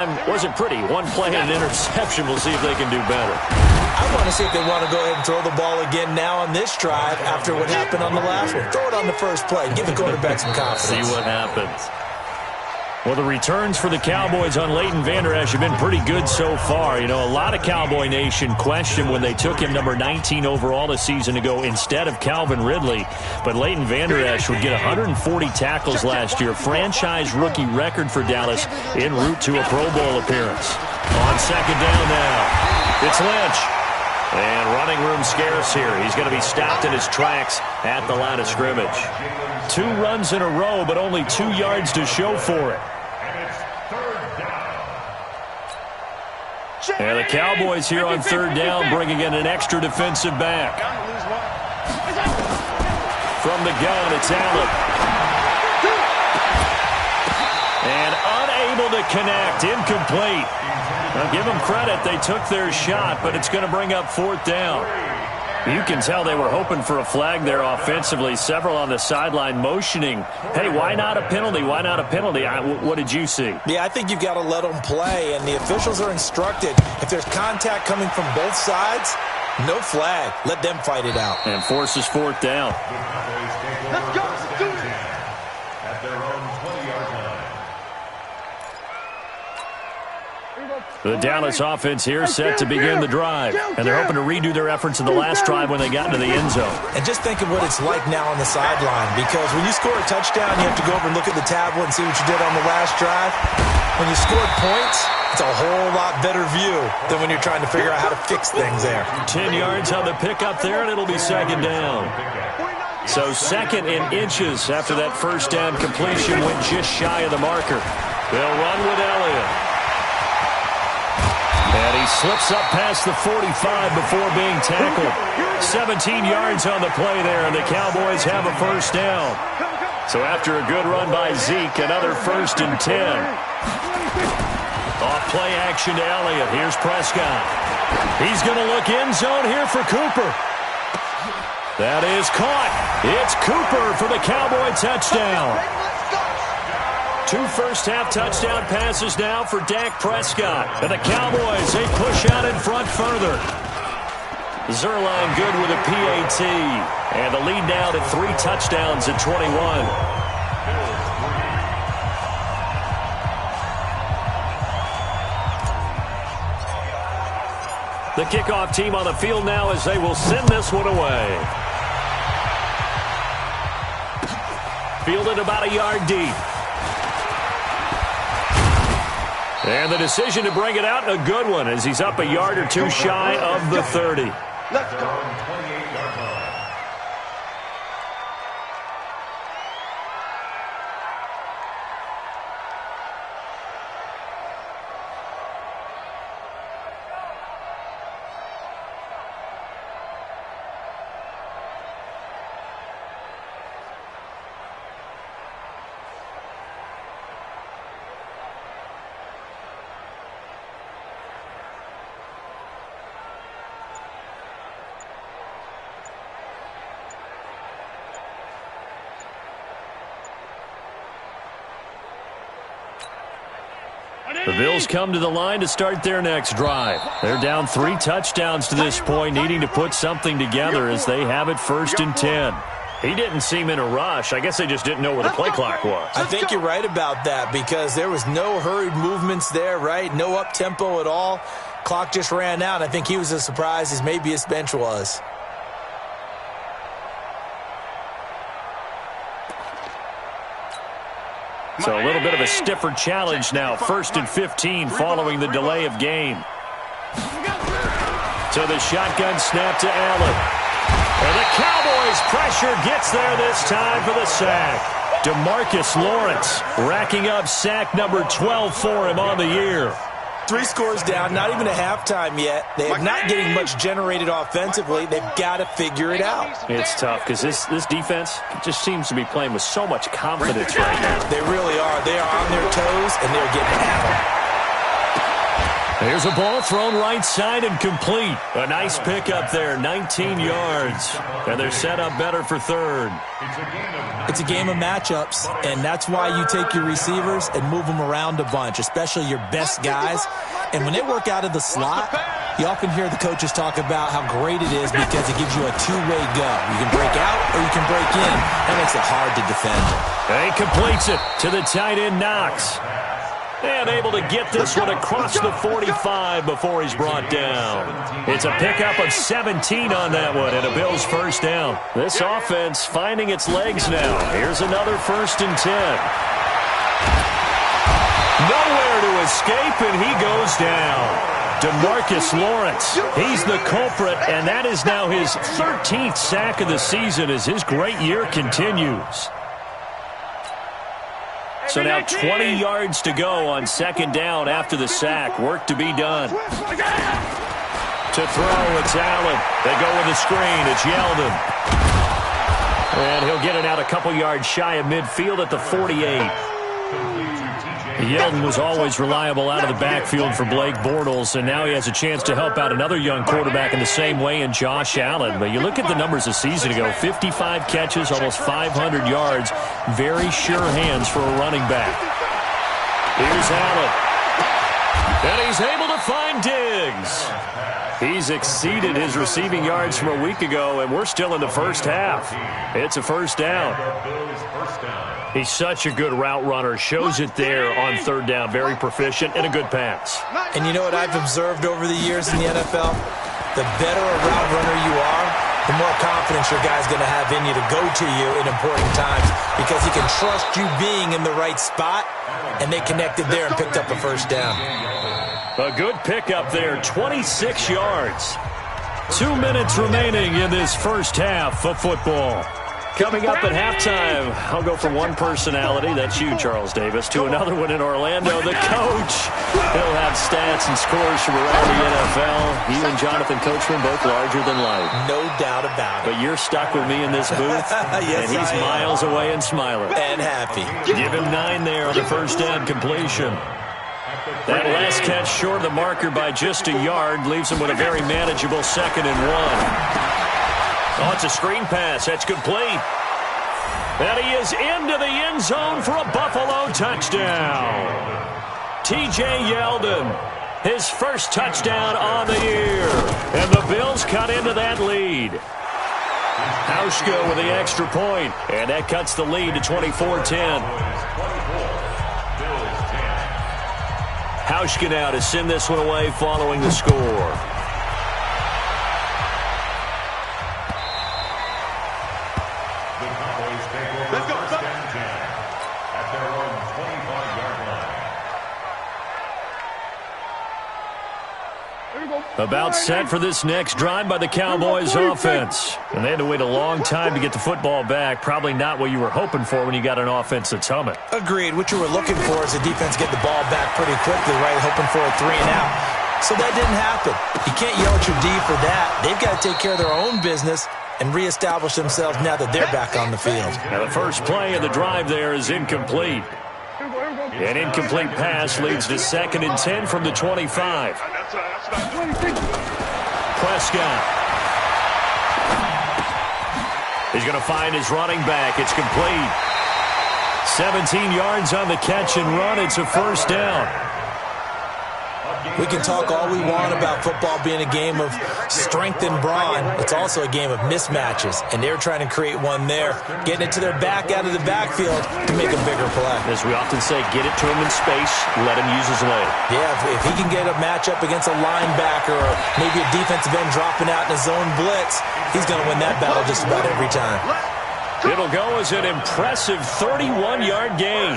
Wasn't pretty. One play and an interception. We'll see if they can do better. I want to see if they want to go ahead and throw the ball again now on this drive after what happened on the last one. Throw it on the first play. Give the quarterback some confidence. See what happens. Well, the returns for the Cowboys on Leighton Vander Esch have been pretty good so far. You know, a lot of Cowboy Nation questioned when they took him number 19 overall a season ago instead of Calvin Ridley. But Leighton Vander Esch would get 140 tackles last year, franchise rookie record for Dallas en route to a Pro Bowl appearance. On second down now, it's Lynch. And running room scarce here. He's going to be stopped in his tracks at the line of scrimmage. 2 runs in a row, but only 2 yards to show for it. And the Cowboys here on third down bringing in an extra defensive back. From the gun, it's Allen. And unable to connect, incomplete. Now give them credit, they took their shot, but it's going to bring up fourth down. You can tell they were hoping for a flag there offensively. Several on the sideline motioning, hey, why not a penalty? Why not a penalty? What did you see? Yeah, I think you've got to let them play, and the officials are instructed. If there's contact coming from both sides, no flag. Let them fight it out. And forces fourth down. Let's go. At their own 20-yard line. The Dallas offense here set to begin the drive. And they're hoping to redo their efforts in the last drive when they got into the end zone. And just think of what it's like now on the sideline. Because when you score a touchdown, you have to go over and look at the tablet and see what you did on the last drive. When you scored points, it's a whole lot better view than when you're trying to figure out how to fix things there. 10 yards on the pickup there, and it'll be second down. So second in inches after that first down completion went just shy of the marker. They'll run with Elliott. And he slips up past the 45 before being tackled. 17 yards on the play there, and the Cowboys have a first down. So after a good run by Zeke, another 1st and 10. Off play action to Elliott. Here's Prescott. He's going to look end zone here for Cooper. That is caught. It's Cooper for the Cowboy touchdown. 2 first-half touchdown passes now for Dak Prescott. And the Cowboys, they push out in front further. Zerline good with a PAT. And the lead now to 3 touchdowns at 21. The kickoff team on the field now as they will send this one away. Fielded about a yard deep. And the decision to bring it out, a good one, as he's up a yard or 2 shy of the 30. Let's go. 28-yard line. The Bills come to the line to start their next drive. They're down 3 touchdowns to this point, needing to put something together as they have it 1st and 10. He didn't seem in a rush. I guess they just didn't know where the play clock was. I think you're right about that because there was no hurried movements there, right? No up-tempo at all. Clock just ran out. I think he was as surprised as maybe his bench was. So a little bit of a stiffer challenge now. 1st and 15 following the delay of game. So the shotgun snap to Allen. And the Cowboys pressure gets there this time for the sack. DeMarcus Lawrence racking up sack number 12 for him on the year. 3 scores down, not even a halftime yet. They're not getting much generated offensively. They've got to figure it out. It's tough because this defense just seems to be playing with so much confidence right now. They really are. They are on their toes, and they're getting at them. Here's a ball thrown right side and complete. A nice pickup there, 19 yards. And they're set up better for third. It's a game of matchups, and that's why you take your receivers and move them around a bunch, especially your best guys. And when they work out of the slot, you often hear the coaches talk about how great it is because it gives you a two-way go. You can break out or you can break in. That makes it hard to defend. And he completes it to the tight end, Knox. And able to get this one across the 45 before he's brought down. It's a pickup of 17 on that one and a Bills first down. This offense finding its legs now. Here's another 1st and 10. Nowhere to escape, and he goes down. DeMarcus Lawrence, he's the culprit, and that is now his 13th sack of the season as his great year continues. So now 20 yards to go on 2nd down after the sack. Work to be done. To throw, it's Allen. They go with a screen. It's Yeldon. And he'll get it out a couple yards shy of midfield at the 48. Yeldon was always reliable out of the backfield for Blake Bortles, and now he has a chance to help out another young quarterback in the same way in Josh Allen. But you look at the numbers a season ago, 55 catches, almost 500 yards, very sure hands for a running back. Here's Allen. And he's able to find Diggs. He's exceeded his receiving yards from a week ago, and we're still in the first half. It's a first down. He's such a good route runner. Shows it there on 3rd down. Very proficient and a good pass. And you know what I've observed over the years in the NFL? The better a route runner you are, the more confidence your guy's going to have in you to go to you in important times because he can trust you being in the right spot, and they connected there and picked up a first down. A good pickup there, 26 yards. 2 minutes remaining in this first half of football. Coming up at halftime, I'll go from one personality, that's you, Charles Davis, to another one in Orlando, the coach. He'll have stats and scores from around the NFL. You and Jonathan Coachman both larger than life. No doubt about it. But you're stuck with me in this booth, yes, and he's miles away and smiling. And happy. Give him 9 there on the first down completion. That last catch short of the marker by just a yard leaves him with a very manageable 2nd and 1. Oh, it's a screen pass. That's complete. And he is into the end zone for a Buffalo touchdown. T.J. Yeldon, his first touchdown on the year. And the Bills cut into that lead. Hauschka with the extra point. And that cuts the lead to 24-10. Hauschka now to send this one away following the score. About set for this next drive by the Cowboys offense. And they had to wait a long time to get the football back. Probably not what you were hoping for when you got an offense that's humming. Agreed. What you were looking for is the defense get the ball back pretty quickly, right? Hoping for a 3 and out. So that didn't happen. You can't yell at your D for that. They've got to take care of their own business and reestablish themselves now that they're back on the field. Now the first play of the drive there is incomplete. An incomplete pass leads to 2nd and 10 from the 25. Prescott. He's going to find his running back. It's complete. 17 yards on the catch and run. It's a first down. We can talk all we want about football being a game of strength and brawn. It's also a game of mismatches, and they're trying to create one there, getting it to their back out of the backfield to make a bigger play. As we often say, get it to him in space, let him use his leg. Yeah, if he can get a matchup against a linebacker or maybe a defensive end dropping out in a zone blitz, he's going to win that battle just about every time. It'll go as an impressive 31-yard gain.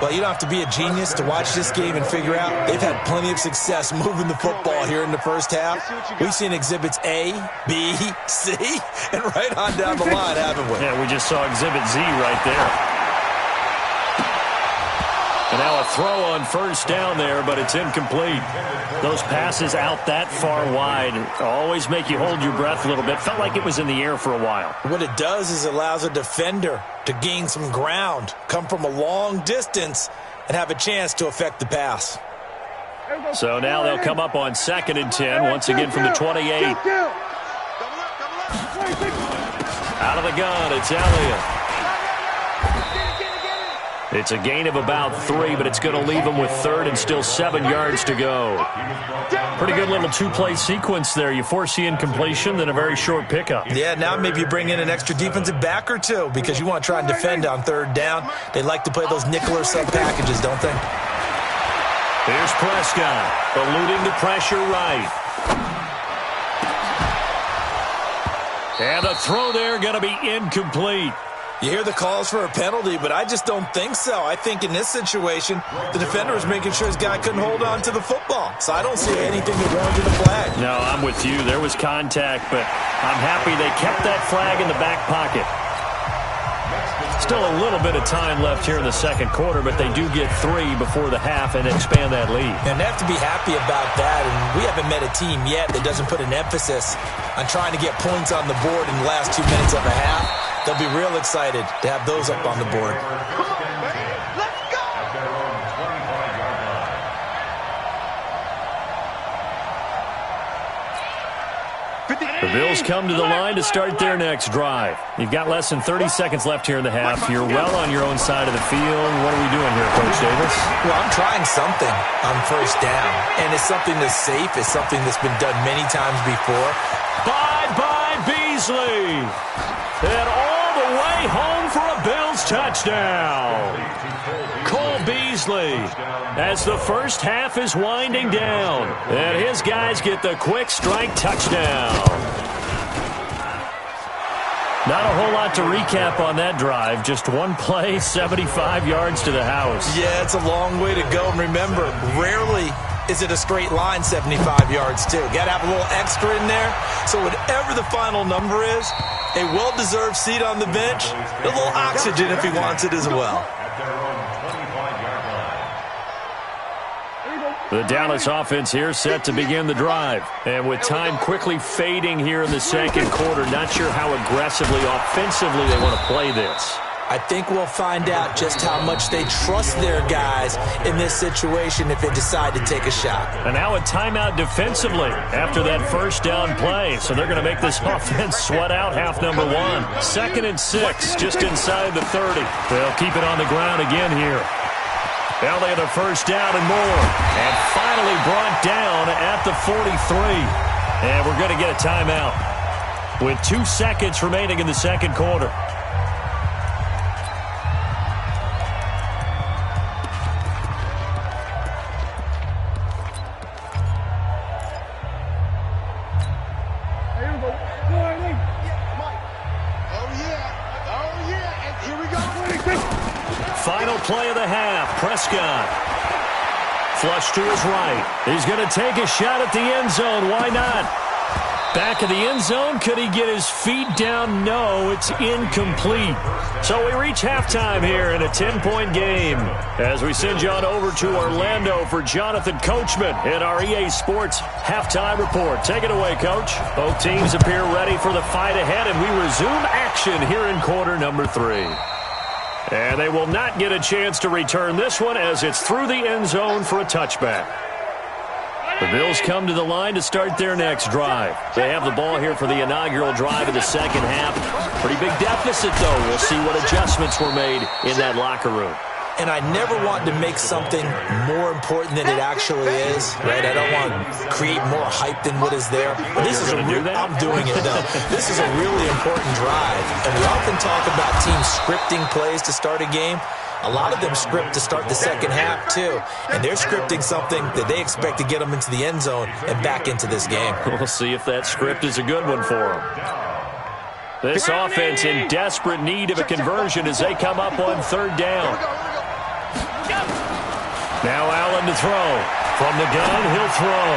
Well, you don't have to be a genius to watch this game and figure out they've had plenty of success moving the football here in the first half. We've seen exhibits A, B, C, and right on down the line, haven't we? Yeah, we just saw exhibit Z right there. And now a throw on first down there, but it's incomplete. Those passes out that far wide always make you hold your breath a little bit. Felt like it was in the air for a while. What it does is it allows a defender to gain some ground, come from a long distance, and have a chance to affect the pass. So now they'll come up on 2nd and 10, once again from the 28. Out of the gun, it's Elliott. It's a gain of about 3, but it's going to leave them with 3rd and still 7 yards to go. Pretty good little two-play sequence there. You force the incompletion, then a very short pickup. Yeah, now maybe you bring in an extra defensive back or two because you want to try and defend on 3rd down. They like to play those nickel or sub packages, don't they? Here's Prescott, eluding the pressure right. And the throw there going to be incomplete. You hear the calls for a penalty, but I just don't think so. I think in this situation, the defender was making sure his guy couldn't hold on to the football. So I don't see anything that warranted a flag. No, I'm with you. There was contact, but I'm happy they kept that flag in the back pocket. Still a little bit of time left here in the second quarter, but they do get 3 before the half and expand that lead. And they have to be happy about that, and we haven't met a team yet that doesn't put an emphasis on trying to get points on the board in the last 2 minutes of a half. They'll be real excited to have those up on the board. Let's go! At their own 25-yard line. The Bills come to the line to start their next drive. You've got less than 30 seconds left here in the half. You're well on your own side of the field. What are we doing here, Coach Davis? Well, I'm trying something on 1st down, and it's something that's safe. It's something that's been done many times before. Bye-bye, Beasley. And all the way home for a Bills touchdown. Cole Beasley, as the first half is winding down, and his guys get the quick strike touchdown. Not a whole lot to recap on that drive. Just one play, 75 yards to the house. Yeah, it's a long way to go. And remember, rarely is it a straight line 75 yards, too. Got to have a little extra in there. So whatever the final number is, a well-deserved seat on the bench, a little oxygen if he wants it as well. The Dallas offense here set to begin the drive. And with time quickly fading here in the second quarter, not sure how aggressively, offensively they want to play this. I think we'll find out just how much they trust their guys in this situation if they decide to take a shot. And now a timeout defensively after that first down play. So they're going to make this offense sweat out half number 1. 2nd and 6, just inside the 30. They'll keep it on the ground again here. Elliott a first down and more. And finally brought down at the 43. And we're going to get a timeout with 2 seconds remaining in the second quarter. Final play of the half. Prescott. Flush to his right. He's going to take a shot at the end zone. Why not? Back of the end zone. Could he get his feet down? No, it's incomplete. So we reach halftime here in a 10-point game. As we send you on over to Orlando for Jonathan Coachman in our EA Sports halftime report. Take it away, Coach. Both teams appear ready for the fight ahead, and we resume action here in quarter number 3. And they will not get a chance to return this one as it's through the end zone for a touchback. The Bills come to the line to start their next drive. They have the ball here for the inaugural drive of the second half. Pretty big deficit, though. We'll see what adjustments were made in that locker room. And I never want to make something more important than it actually is, right? I don't want to create more hype than what is there. But this is I'm doing it, though. This is a really important drive. And we often talk about teams scripting plays to start a game. A lot of them script to start the second half, too. And they're scripting something that they expect to get them into the end zone and back into this game. We'll see if that script is a good one for them. This offense in desperate need of a conversion as they come up on 3rd down. Now Allen to throw. From the gun, he'll throw.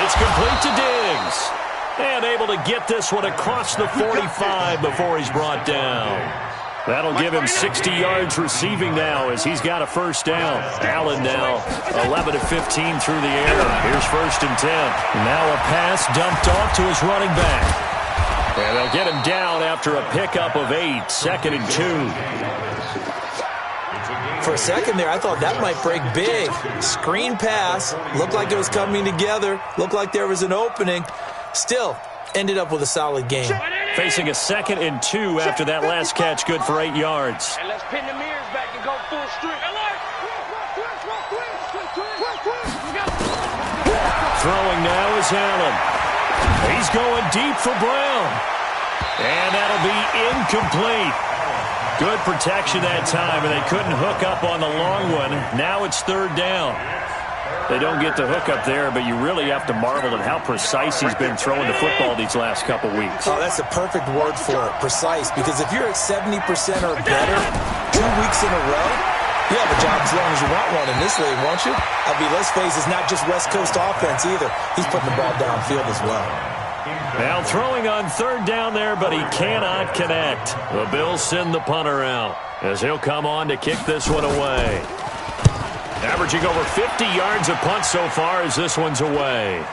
It's complete to Diggs. And able to get this one across the 45 before he's brought down. That'll give him 60 yards receiving now as he's got a first down. Allen now 11 of 15 through the air. Here's 1st and 10. Now a pass dumped off to his running back. And they'll get him down after a pickup of 8. 2nd and 2. For a second there, I thought that might break big. Screen pass, looked like it was coming together, looked like there was an opening. Still, ended up with a solid game. Facing a 2nd and 2 after that last catch, good for 8 yards. And let's pin the mirrors back and go full strength. Throwing now is Allen. He's going deep for Brown. And that'll be incomplete. Good protection that time, and they couldn't hook up on the long one. Now it's 3rd down. They don't get the hook up there, but you really have to marvel at how precise he's been throwing the football these last couple weeks. Oh, that's the perfect word for it, precise. Because if you're at 70% or better 2 weeks in a row, you have a job as long as you want one in this league, won't you? I mean, let's face it, it's not just West Coast offense either. He's putting the ball downfield as well. Now throwing on 3rd down there, but he cannot connect. The Bills send the punter out as he'll come on to kick this one away. Averaging over 50 yards a punt so far as this one's away.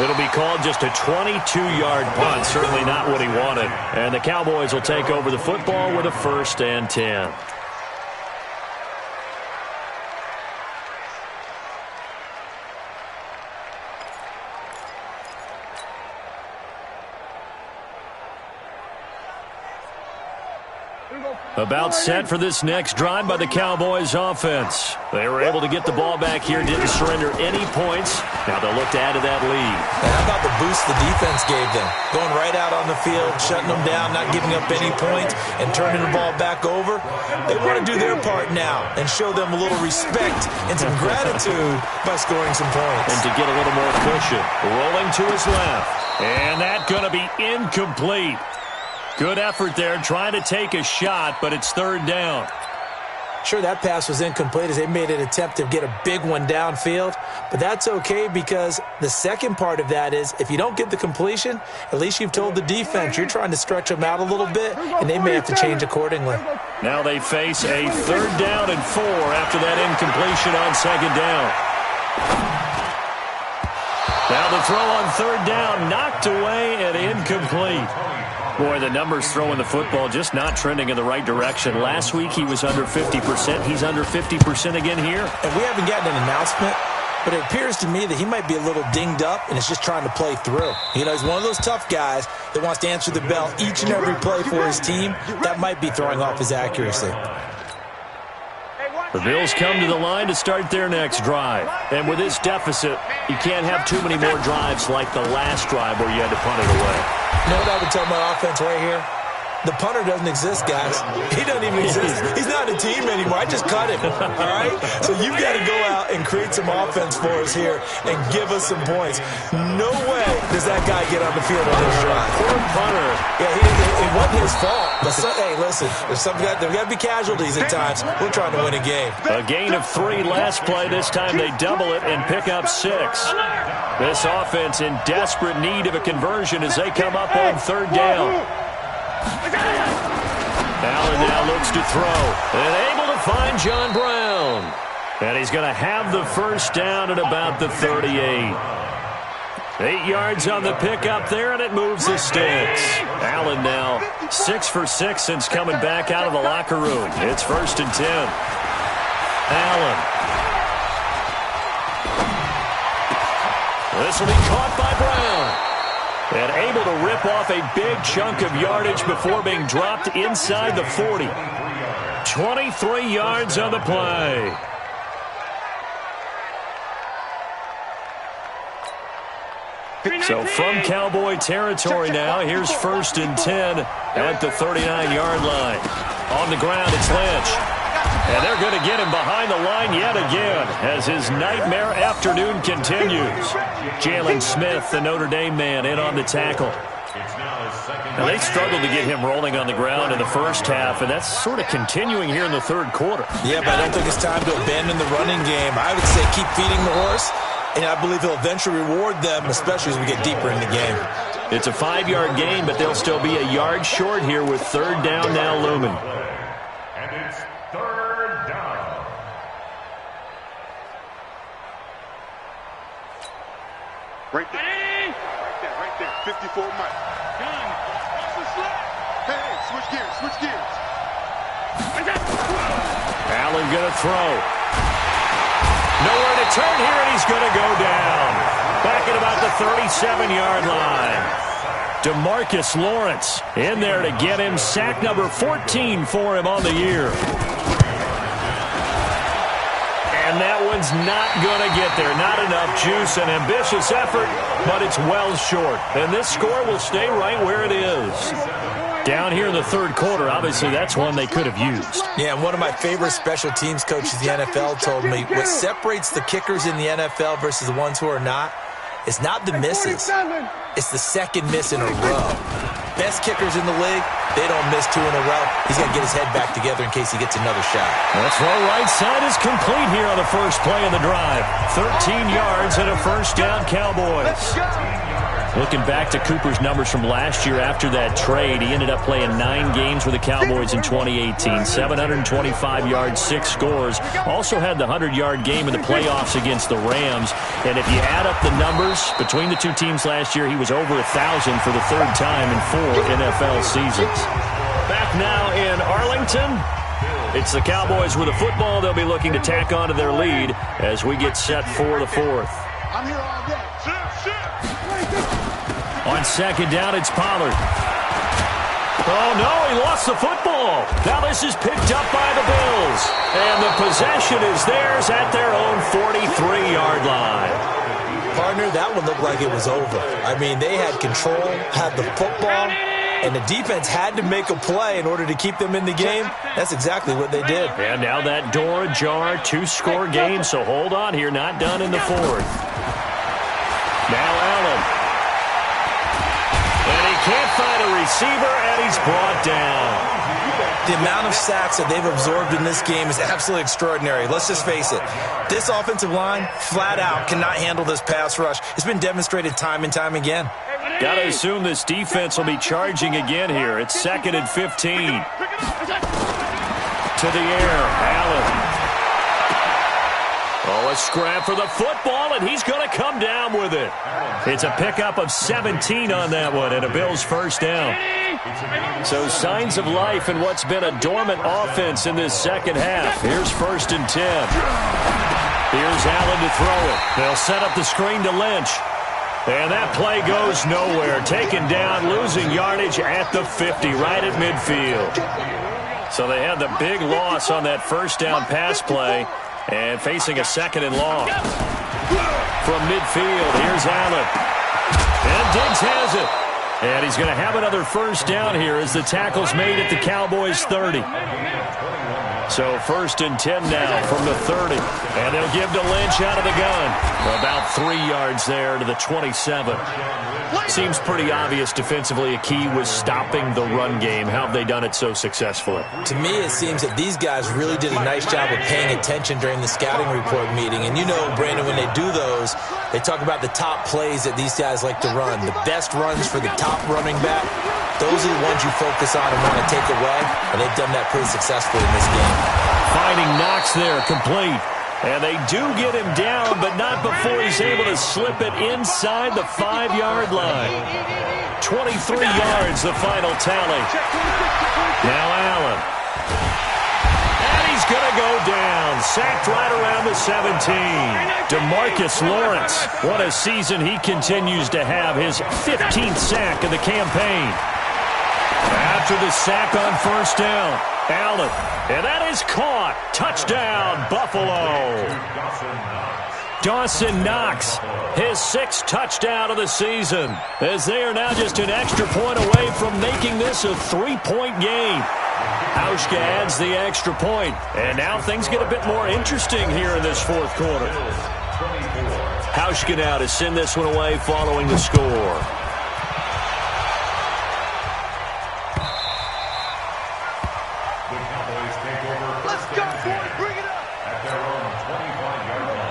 It'll be called just a 22-yard punt. Certainly not what he wanted. And the Cowboys will take over the football with a 1st and 10. About set for this next drive by the Cowboys offense. They were able to get the ball back here, didn't surrender any points. Now they'll look to add to that lead. And how about the boost the defense gave them? Going right out on the field, shutting them down, not giving up any points, and turning the ball back over. They want to do their part now and show them a little respect and some gratitude by scoring some points. And to get a little more cushion, rolling to his left. And that's going to be incomplete. Good effort there, trying to take a shot, but it's 3rd down. Sure, that pass was incomplete as they made an attempt to get a big one downfield, but that's okay because the second part of that is if you don't get the completion, at least you've told the defense you're trying to stretch them out a little bit, and they may have to change accordingly. Now they face a 3rd down and 4 after that incompletion on 2nd down. Now the throw on 3rd down, knocked away and incomplete. Boy, the numbers throwing the football just not trending in the right direction. Last week he was under 50%. He's under 50% again here. And we haven't gotten an announcement, but it appears to me that he might be a little dinged up and is just trying to play through. You know, he's one of those tough guys that wants to answer the bell each and every play for his team. That might be throwing off his accuracy. The Bills come to the line to start their next drive. And with this deficit, you can't have too many more drives like the last drive where you had to punt it away. You know what I would tell my offense right here? The punter doesn't exist, guys. He doesn't even exist. He's not a team anymore. I just cut him, all right? So you've got to go out and create some offense for us here and give us some points. No way does that guy get on the field on this drive. Poor punter. Yeah, it wasn't his fault. But hey, listen, there's got to be casualties at times. We're trying to win a game. A gain of 3 last play. This time they double it and pick up 6. This offense in desperate need of a conversion as they come up on 3rd down. Allen now looks to throw and able to find John Brown. And he's going to have the 1st down at about the 38. 8 yards on the pickup there, and it moves the sticks. Allen now 6 for 6 since coming back out of the locker room. It's 1st and 10. Allen. This will be caught by Brown. And able to rip off a big chunk of yardage before being dropped inside the 40. 23 yards on the play. So from Cowboy territory now, here's 1st and 10 at the 39-yard line. On the ground, it's Lynch. And they're going to get him behind the line yet again as his nightmare afternoon continues. Jalen Smith, the Notre Dame man, in on the tackle. Now, they struggled to get him rolling on the ground in the first half, and that's sort of continuing here in the 3rd quarter. Yeah, but I don't think it's time to abandon the running game. I would say keep feeding the horse, and I believe he'll eventually reward them, especially as we get deeper in the game. It's a 5-yard gain, but they'll still be a yard short here with 3rd down now looming. And it's 3rd down. Right there. Right there. 54 Mike. Hey, switch gears. Allen going to throw. Nowhere to turn here, and he's going to go down. Back at about the 37-yard line. DeMarcus Lawrence in there to get him. Sack number 14 for him on the year. And that one's not going to get there. Not enough juice. An ambitious effort, but it's well short. And this score will stay right where it is. Down here in the third quarter, obviously that's one they could have used. Yeah, and one of my favorite special teams coaches in the NFL told me what separates the kickers in the NFL versus the ones who are not is not the misses. It's the second miss in a row. Best kickers in the league, they don't miss 2 in a row. He's got to get his head back together in case he gets another shot. That's right. Right side is complete here on the first play of the drive. 13 yards and a first down, Cowboys. Looking back to Cooper's numbers from last year after that trade, he ended up playing 9 games with the Cowboys in 2018. 725 yards, 6 scores. Also had the 100-yard game in the playoffs against the Rams. And if you add up the numbers between the two teams last year, he was over 1,000 for the third time in 4 NFL seasons. Back now in Arlington. It's the Cowboys with the football. They'll be looking to tack on to their lead as we get set for the fourth. I'm here all day. On second down, it's Pollard. Oh, no, he lost the football. Now this is picked up by the Bills. And the possession is theirs at their own 43-yard line. Partner, that one looked like it was over. I mean, they had control, had the football, and the defense had to make a play in order to keep them in the game. That's exactly what they did. And now that door ajar, 2-score game, so hold on here, not done in the fourth. Now Allen. And he can't find a receiver, and he's brought down. The amount of sacks that they've absorbed in this game is absolutely extraordinary. Let's just face it. This offensive line, flat out, cannot handle this pass rush. It's been demonstrated time and time again. Got to assume this defense will be charging again here. It's 2nd and 15. To the air, Allen. Oh, a scrap for the football, and he's going to come down with it. It's a pickup of 17 on that one, and a Bills first down. So signs of life in what's been a dormant offense in this second half. Here's 1st and 10. Here's Allen to throw it. They'll set up the screen to Lynch. And that play goes nowhere. Taken down, losing yardage at the 50, right at midfield. So they had the big loss on that first down pass play. And facing a 2nd and long. From midfield, here's Allen. And Diggs has it. And he's going to have another first down here as the tackle's made at the Cowboys' 30. So 1st and 10 now from the 30. And they'll give to Lynch out of the gun. About 3 yards there to the 27. Seems pretty obvious defensively a key was stopping the run game. How have they done it so successfully? To me, it seems that these guys really did a nice job of paying attention during the scouting report meeting. And you know, Brandon, when they do those, they talk about the top plays that these guys like to run. The best runs for the top running back. Those are the ones you focus on and want to take away. And they've done that pretty successfully in this game. Finding Knox there, complete. And they do get him down, but not before he's able to slip it inside the 5-yard line. 23 yards, the final tally. Now Allen. And he's going to go down. Sacked right around the 17. DeMarcus Lawrence. What a season he continues to have. His 15th sack of the campaign. After the sack on first down, Allen. And that is caught. Touchdown, Buffalo. Dawson Knox, his 6th touchdown of the season, as they are now just an extra point away from making this a 3-point game. Hauschka adds the extra point, and now things get a bit more interesting here in this fourth quarter. Hauschka now to send this one away following the score.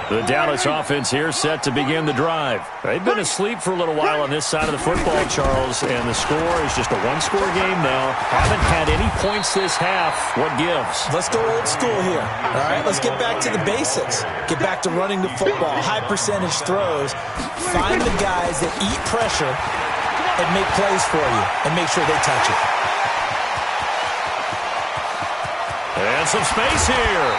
The Dallas offense here set to begin the drive. They've been asleep for a little while on this side of the football, Charles, and the score is just a 1-score game now. Haven't had any points this half. What gives? Let's go old school here. All right, let's get back to the basics. Get back to running the football, high percentage throws. Find the guys that eat pressure and make plays for you and make sure they touch it. And some space here.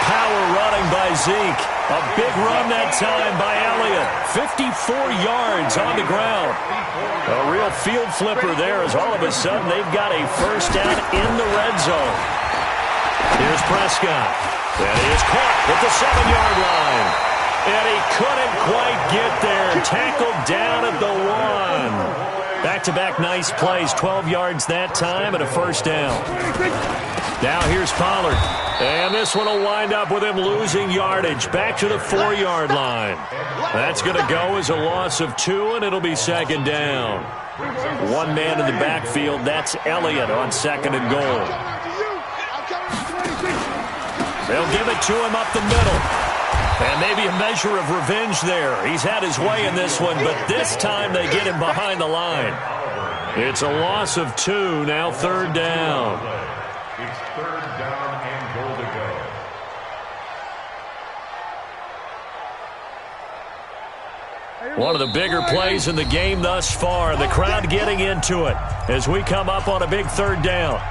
Power running by Zeke. A big run that time by Elliott. 54 yards on the ground. A real field flipper there as all of a sudden they've got a first down in the red zone. Here's Prescott. And he is caught at the 7-yard line. And he couldn't quite get there. Tackled down at the 1. Back-to-back nice plays. 12 yards that time and a first down. Now here's Pollard. And this one will wind up with him losing yardage. Back to the 4-yard line. That's going to go as a loss of 2, and it'll be second down. One man in the backfield. That's Elliott on second and goal. They'll give it to him up the middle. And maybe a measure of revenge there. He's had his way in this one, but this time they get him behind the line. It's a loss of 2, now third down. It's third down and goal to go. One of the bigger plays in the game thus far. The crowd getting into it as we come up on a big third down.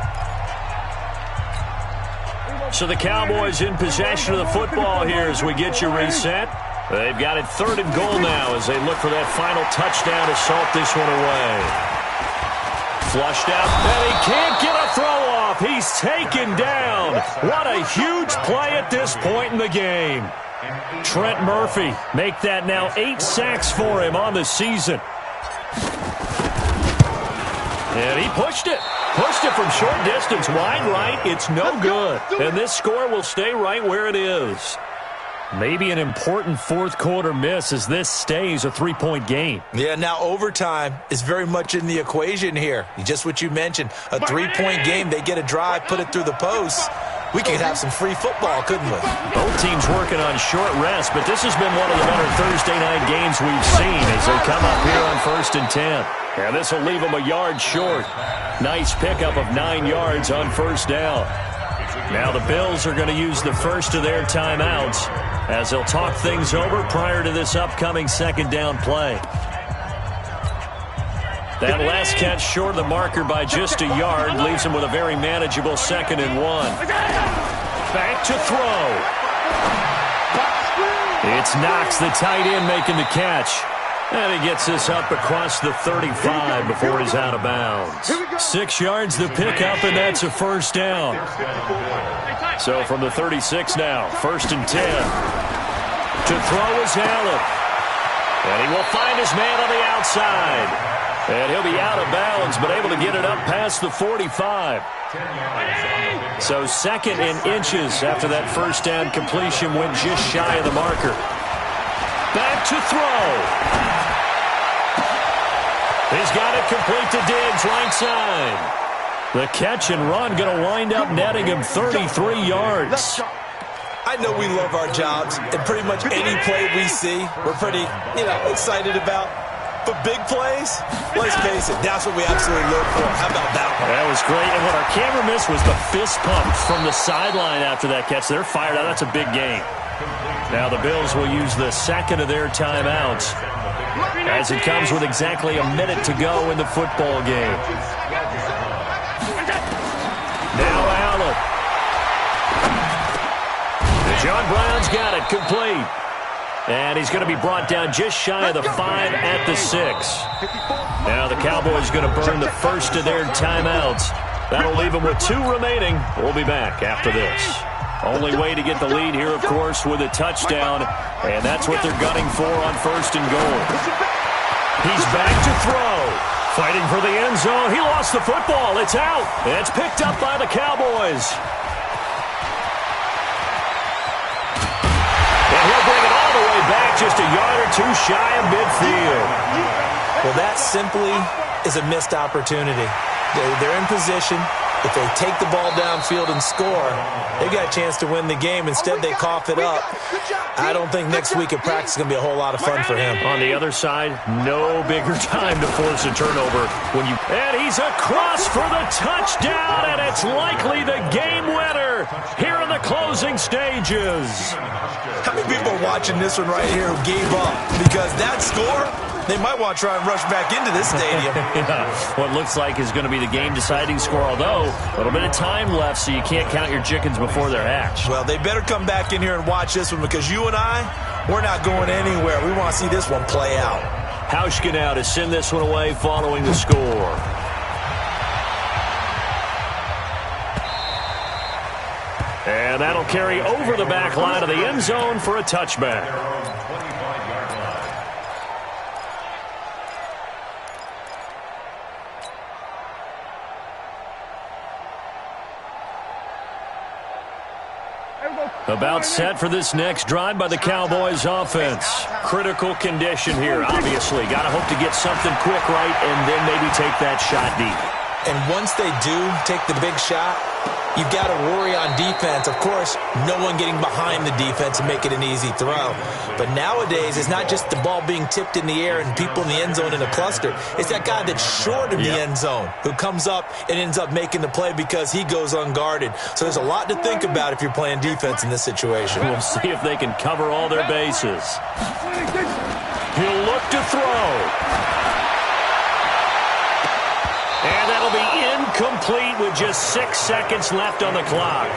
So the Cowboys in possession of the football here as we get you reset. They've got it third and goal now as they look for that final touchdown to salt this one away. Flushed out, and he can't get a throw off. He's taken down. What a huge play at this point in the game. Trent Murphy make that now 8 sacks for him on the season. And he pushed it. Pushed it from short distance, wide right. It's no good. And this score will stay right where it is. Maybe an important fourth quarter miss as this stays a 3-point game. Yeah, now overtime is very much in the equation here. Just what you mentioned, a 3-point game. They get a drive, put it through the posts. We could have some free football, couldn't we? Both teams working on short rest, but this has been one of the better Thursday night games we've seen as they come up here on 1st and 10. And this will leave them a yard short. Nice pickup of 9 yards on first down. Now the Bills are going to use the first of their timeouts as they'll talk things over prior to this upcoming second down play. That last catch short of the marker by just a yard leaves him with a very manageable 2nd and 1. Back to throw. It's Knox, the tight end, making the catch. And he gets this up across the 35 before he's out of bounds. 6 yards the pickup, and that's a first down. So from the 36 now, 1st and 10. To throw is Allen. And he will find his man on the outside. And he'll be out of bounds, but able to get it up past the 45. So 2nd and inches after that first down completion went just shy of the marker. Back to throw. He's got it complete to Diggs, right side. The catch and run going to wind up netting him 33 yards. I know we love our jobs, and pretty much any play we see, we're pretty, excited about. But big plays, let's face it, that's what we absolutely look for. How about that one? That was great, and what our camera missed was the fist pump from the sideline after that catch. They're fired out. That's a big game. Now the Bills will use the second of their timeouts as it comes with exactly a minute to go in the football game. Now Allen. John Brown's got it complete. And he's going to be brought down just shy of the 5 at the 6. Now the Cowboys going to burn the first of their timeouts. That'll leave them with 2 remaining. We'll be back after this. Only way to get the lead here, of course, with a touchdown. And that's what they're gunning for on 1st and goal. He's back to throw. Fighting for the end zone. He lost the football. It's out. And it's picked up by the Cowboys. And he'll bring it all the way back just a yard or 2 shy of midfield. Well, that simply is a missed opportunity. They're in position. If they take the ball downfield and score, they've got a chance to win the game. Instead, they cough it up. I don't think next week at practice is going to be a whole lot of fun for him. On the other side, no bigger time to force a turnover. And he's across for the touchdown, and it's likely the game winner here in the closing stages. How many people are watching this one right here who gave up? Because that score, They might want to try and rush back into this stadium. Yeah, what looks like is going to be the game-deciding score, although a little bit of time left, so you can't count your chickens before they're hatched. Well, they better come back in here and watch this one, because you and I, we're not going anywhere. We want to see this one play out. Hauschka now to send this one away following the score. And that'll carry over the back line of the end zone for a touchback. About set for this next drive by the Cowboys offense. Critical condition here, obviously. Got to hope to get something quick right and then maybe take that shot deep. And once they do take the big shot, you've got to worry on defense. Of course, no one getting behind the defense and make it an easy throw. But nowadays, it's not just the ball being tipped in the air and people in the end zone in a cluster. It's that guy that's short of the end zone who comes up and ends up making the play because he goes unguarded. So there's a lot to think about if you're playing defense in this situation. We'll see if they can cover all their bases. He'll look to throw. And that'll be incomplete with just 6 seconds left on the clock.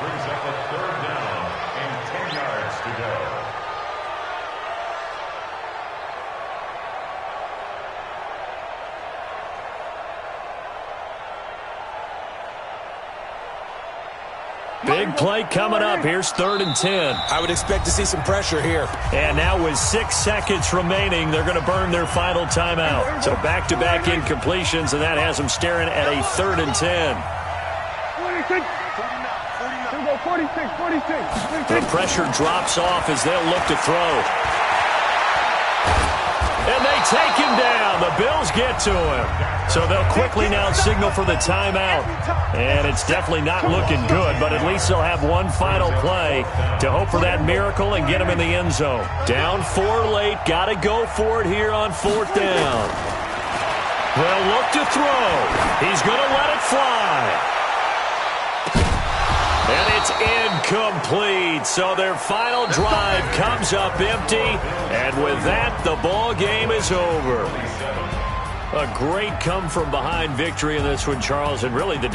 Brings up a third down and 10 yards to go. Big play coming up. Here's 3rd and 10. I would expect to see some pressure here. And now with 6 seconds remaining, they're going to burn their final timeout. So back-to-back incompletions, and that has them staring at a 3rd and 10. 46. The pressure drops off as they'll look to throw. And they take him down. The Bills get to him. So they'll quickly now signal for the timeout. And it's definitely not looking good, but at least they'll have one final play to hope for that miracle and get him in the end zone. Down 4 late. Got to go for it here on 4th down. They'll look to throw. He's going to let it fly. And it's incomplete. So their final drive comes up empty. And with that, the ball game is over. A great come-from-behind victory in this one, Charles, and really the